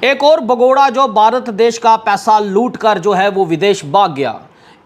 एक और भगोड़ा जो भारत देश का पैसा लूट कर जो है वो विदेश भाग गया।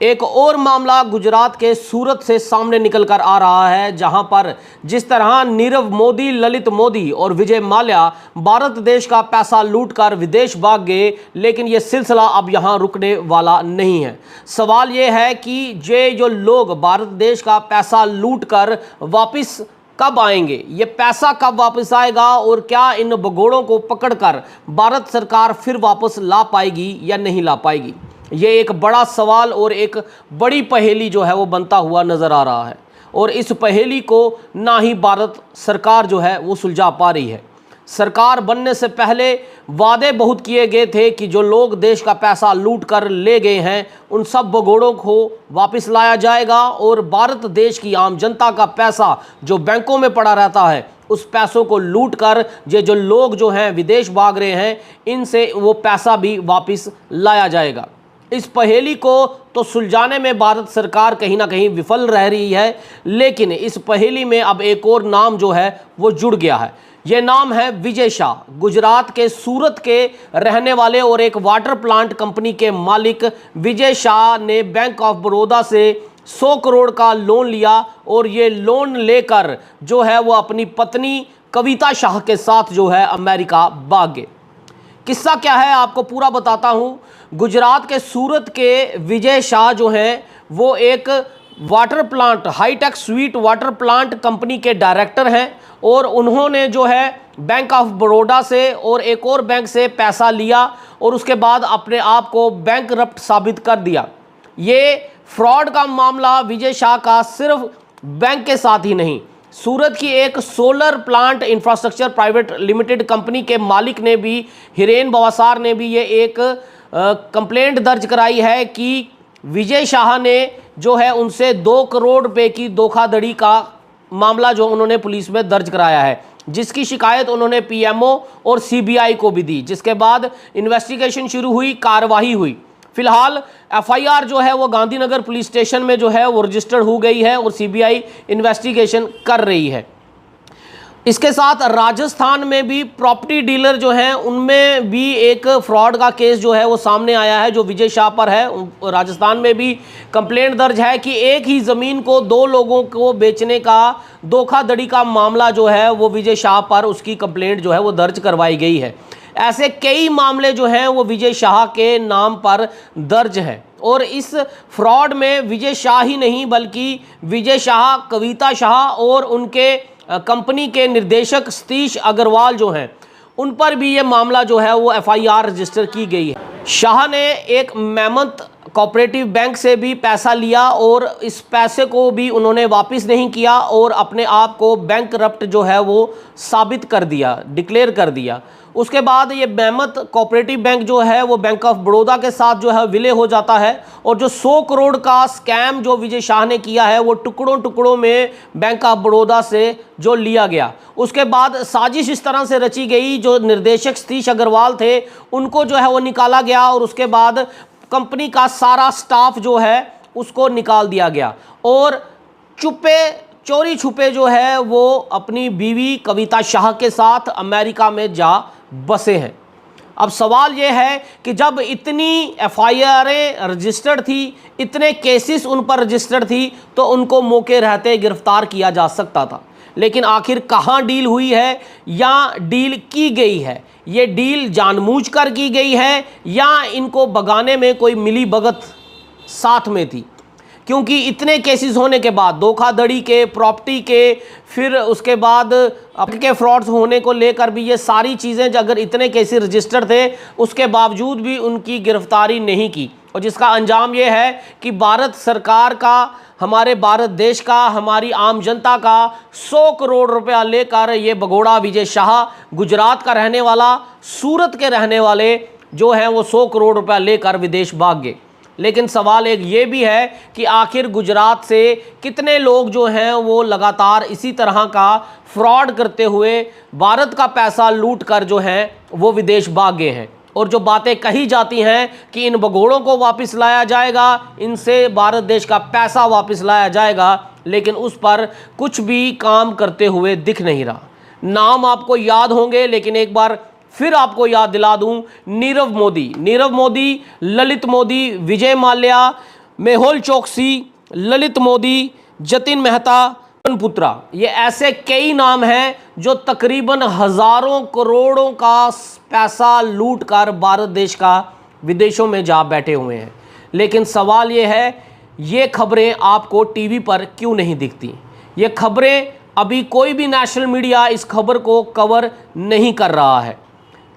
एक और मामला गुजरात के सूरत से सामने निकल कर आ रहा है, जहां पर जिस तरह नीरव मोदी, ललित मोदी और विजय माल्या भारत देश का पैसा लूट कर विदेश भाग गए, लेकिन यह सिलसिला अब यहां रुकने वाला नहीं है। सवाल यह है कि ये जो लोग भारत देश का पैसा लूट कर वापिस कब आएंगे, ये पैसा कब वापस आएगा और क्या इन भगोड़ों को पकड़कर भारत सरकार फिर वापस ला पाएगी या नहीं ला पाएगी। ये एक बड़ा सवाल और एक बड़ी पहेली जो है वो बनता हुआ नज़र आ रहा है, और इस पहेली को ना ही भारत सरकार जो है वो सुलझा पा रही है। सरकार बनने से पहले वादे बहुत किए गए थे कि जो लोग देश का पैसा लूट कर ले गए हैं उन सब भगोड़ों को वापस लाया जाएगा, और भारत देश की आम जनता का पैसा जो बैंकों में पड़ा रहता है उस पैसों को लूट कर ये जो लोग जो हैं विदेश भाग रहे हैं इनसे वो पैसा भी वापस लाया जाएगा। इस पहेली को तो सुलझाने में भारत सरकार कहीं ना कहीं विफल रह रही है, लेकिन इस पहेली में अब एक और नाम जो है वो जुड़ गया है। ये नाम है विजय शाह। गुजरात के सूरत के रहने वाले और एक वाटर प्लांट कंपनी के मालिक विजय शाह ने बैंक ऑफ बड़ौदा से 100 करोड़ का लोन लिया, और ये लोन लेकर जो है वो अपनी पत्नी कविता शाह के साथ जो है अमेरिका भाग गए। किस्सा क्या है आपको पूरा बताता हूं। गुजरात के सूरत के विजय शाह जो हैं वो एक water plant, hitech sweet water plant company के डायरेक्टर हैं, और उन्होंने जो है बैंक ऑफ बड़ौदा से और एक और बैंक से पैसा लिया और उसके बाद अपने आप को बैंकरप्ट साबित कर दिया। ये फ्रॉड का मामला विजय शाह का सिर्फ बैंक के साथ ही नहीं, सूरत की एक solar plant infrastructure private limited company के मालिक ने भी, हिरेन बवासार ने भी ये एक कंप्लेंट दर्ज कराई है कि विजय शाह ने जो है उनसे 2 करोड़ रुपए की धोखाधड़ी का मामला जो उन्होंने पुलिस में दर्ज कराया है, जिसकी शिकायत उन्होंने पीएमओ और सीबीआई को भी दी, जिसके बाद इन्वेस्टिगेशन शुरू हुई, कार्रवाई हुई। फिलहाल एफआईआर जो है वो गांधीनगर पुलिस स्टेशन में जो है वो रजिस्टर्ड हो गई है और सीबीआई इन्वेस्टिगेशन कर रही है। इसके साथ राजस्थान में भी प्रॉपर्टी डीलर जो हैं उनमें भी एक फ्रॉड का केस जो है वो सामने आया है जो विजय शाह पर है। राजस्थान में भी कंप्लेंट दर्ज है कि एक ही ज़मीन को 2 लोगों को बेचने का धोखाधड़ी का मामला जो है वो विजय शाह पर, उसकी कंप्लेंट जो है वो दर्ज करवाई गई है। ऐसे कई मामले जो हैं वो विजय शाह के नाम पर दर्ज हैं, और इस फ्रॉड में विजय शाह ही नहीं बल्कि विजय शाह, कविता शाह और उनके कंपनी के निर्देशक सतीश अग्रवाल जो हैं उन पर भी ये मामला जो है वो एफआईआर रजिस्टर की गई है। शाह ने एक मेमत कोऑपरेटिव बैंक से भी पैसा लिया और इस पैसे को भी उन्होंने वापस नहीं किया और अपने आप को बैंकरप्ट जो है वो साबित कर दिया, डिक्लेयर कर दिया। उसके बाद ये मेमत कोऑपरेटिव बैंक जो है वो बैंक ऑफ बड़ौदा के साथ जो है विलय हो जाता है, और जो 100 करोड़ का स्कैम जो विजय शाह ने किया है वो टुकड़ों टुकड़ों में बैंक ऑफ बड़ौदा से जो लिया गया। उसके बाद साजिश इस तरह से रची गई, जो निर्देशक सतीश अग्रवाल थे उनको जो है वो निकाला गया, और उसके बाद कंपनी का सारा स्टाफ जो है उसको निकाल दिया गया, और चोरी छुपे जो है वो अपनी बीवी कविता शाह के साथ अमेरिका में जा बसे हैं। अब सवाल ये है कि जब इतनी एफआईआरें रजिस्टर्ड थी, इतने केसेस उन पर रजिस्टर्ड थी, तो उनको मौके रहते गिरफ्तार किया जा सकता था, लेकिन आखिर कहाँ डील हुई है या डील की गई है? ये डील जानबूझकर की गई है या इनको भगाने में कोई मिली भगत साथ में थी? क्योंकि इतने केसेस होने के बाद, धोखाधड़ी के, प्रॉपर्टी के, फिर उसके बाद आपके फ्रॉड्स होने को लेकर भी ये सारी चीज़ें अगर इतने केसेस रजिस्टर्ड थे उसके बावजूद भी उनकी गिरफ्तारी नहीं की, और जिसका अंजाम ये है कि भारत सरकार का, हमारे भारत देश का, हमारी आम जनता का 100 करोड़ रुपया लेकर ये भगोड़ा विजय शाह, गुजरात का रहने वाला, सूरत के रहने वाले जो हैं वो 100 करोड़ रुपया लेकर विदेश भाग गए। लेकिन सवाल एक ये भी है कि आखिर गुजरात से कितने लोग जो हैं वो लगातार इसी तरह का फ्रॉड करते हुए भारत का पैसा लूट कर जो हैं वो विदेश भाग गए हैं। और जो बातें कही जाती हैं कि इन भगोड़ों को वापस लाया जाएगा, इनसे भारत देश का पैसा वापस लाया जाएगा, लेकिन उस पर कुछ भी काम करते हुए दिख नहीं रहा। नाम आपको याद होंगे, लेकिन एक बार फिर आपको याद दिला दूं, नीरव मोदी, ललित मोदी, विजय माल्या, मेहुल चोकसी, ललित मोदी, जतिन मेहता, पुत्रा, ये ऐसे कई नाम हैं जो तकरीबन हजारों करोड़ों का पैसा लूट कर भारत देश का विदेशों में जा बैठे हुए हैं। लेकिन सवाल ये है, ये खबरें आपको टीवी पर क्यों नहीं दिखती? ये खबरें अभी कोई भी नेशनल मीडिया इस खबर को कवर नहीं कर रहा है,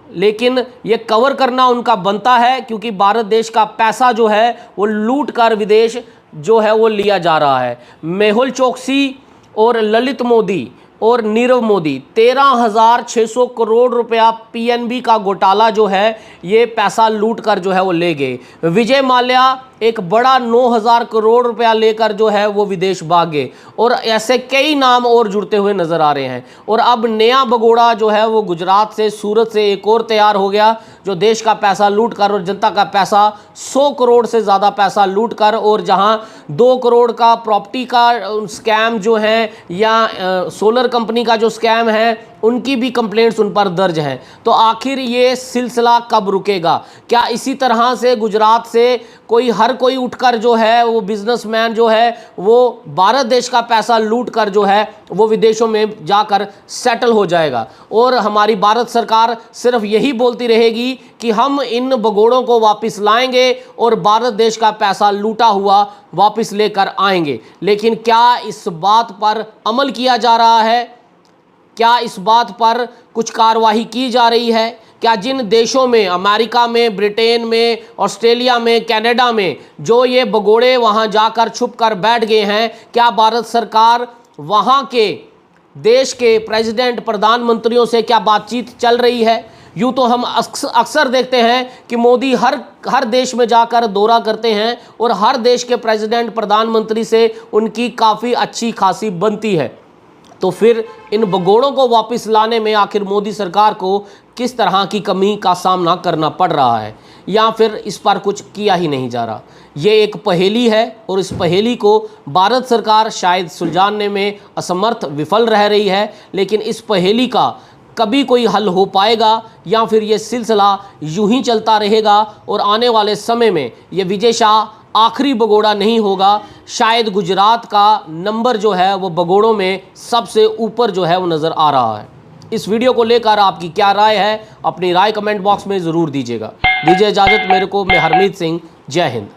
लेकिन ये कवर करना उनका बनता है, क्योंकि भारत देश का पैसा जो है वो लूट कर विदेश जो है वो लिया जा रहा है। मेहुल चोकसी और ललित मोदी और नीरव मोदी 13,600 करोड़ रुपया पीएनबी का घोटाला जो है ये पैसा लूट कर जो है वो ले गए। विजय माल्या एक बड़ा 9,000 करोड़ रुपया लेकर जो है वो विदेश भाग गए, और ऐसे कई नाम और जुड़ते हुए नजर आ रहे हैं। और अब नया भगोड़ा जो है वो गुजरात से, सूरत से एक और तैयार हो गया, जो देश का पैसा लूट कर और जनता का पैसा 100 करोड़ से ज़्यादा पैसा लूट कर, और जहां 2 करोड़ का प्रॉपर्टी का स्कैम जो है या सोलर कंपनी का जो स्कैम है, उनकी भी कंप्लेंट्स उन पर दर्ज हैं। तो आखिर ये सिलसिला कब रुकेगा? क्या इसी तरह से गुजरात से हर कोई उठकर जो है वो बिजनेसमैन जो है वो भारत देश का पैसा लूट कर जो है वो विदेशों में जाकर सेटल हो जाएगा, और हमारी भारत सरकार सिर्फ यही बोलती रहेगी कि हम इन भगोड़ों को वापस लाएंगे और भारत देश का पैसा लूटा हुआ वापस लेकर आएंगे? लेकिन क्या इस बात पर अमल किया जा रहा है? क्या इस बात पर कुछ कार्रवाई की जा रही है? क्या जिन देशों में, अमेरिका में, ब्रिटेन में, ऑस्ट्रेलिया में, कनाडा में जो ये भगोड़े वहां जाकर छुप कर बैठ गए हैं, क्या भारत सरकार वहां के देश के प्रेसिडेंट, प्रधानमंत्रियों से क्या बातचीत चल रही है? यूँ तो हम अक्सर देखते हैं कि मोदी हर देश में जाकर दौरा करते हैं और हर देश के प्रेसिडेंट, प्रधानमंत्री से उनकी काफ़ी अच्छी खासी बनती है। तो फिर इन भगोड़ों को वापस लाने में आखिर मोदी सरकार को किस तरह की कमी का सामना करना पड़ रहा है, या फिर इस पर कुछ किया ही नहीं जा रहा? ये एक पहेली है, और इस पहेली को भारत सरकार शायद सुलझाने में असमर्थ, विफल रह रही है। लेकिन इस पहेली का कभी कोई हल हो पाएगा, या फिर ये सिलसिला यूं ही चलता रहेगा और आने वाले समय में ये विजय शाह आखिरी भगोड़ा नहीं होगा? शायद गुजरात का नंबर जो है वो भगोड़ों में सबसे ऊपर जो है वो नज़र आ रहा है। इस वीडियो को लेकर आपकी क्या राय है? अपनी राय कमेंट बॉक्स में ज़रूर दीजिएगा। दीजिए इजाज़त मेरे को, मैं हरमीत सिंह। जय हिंद।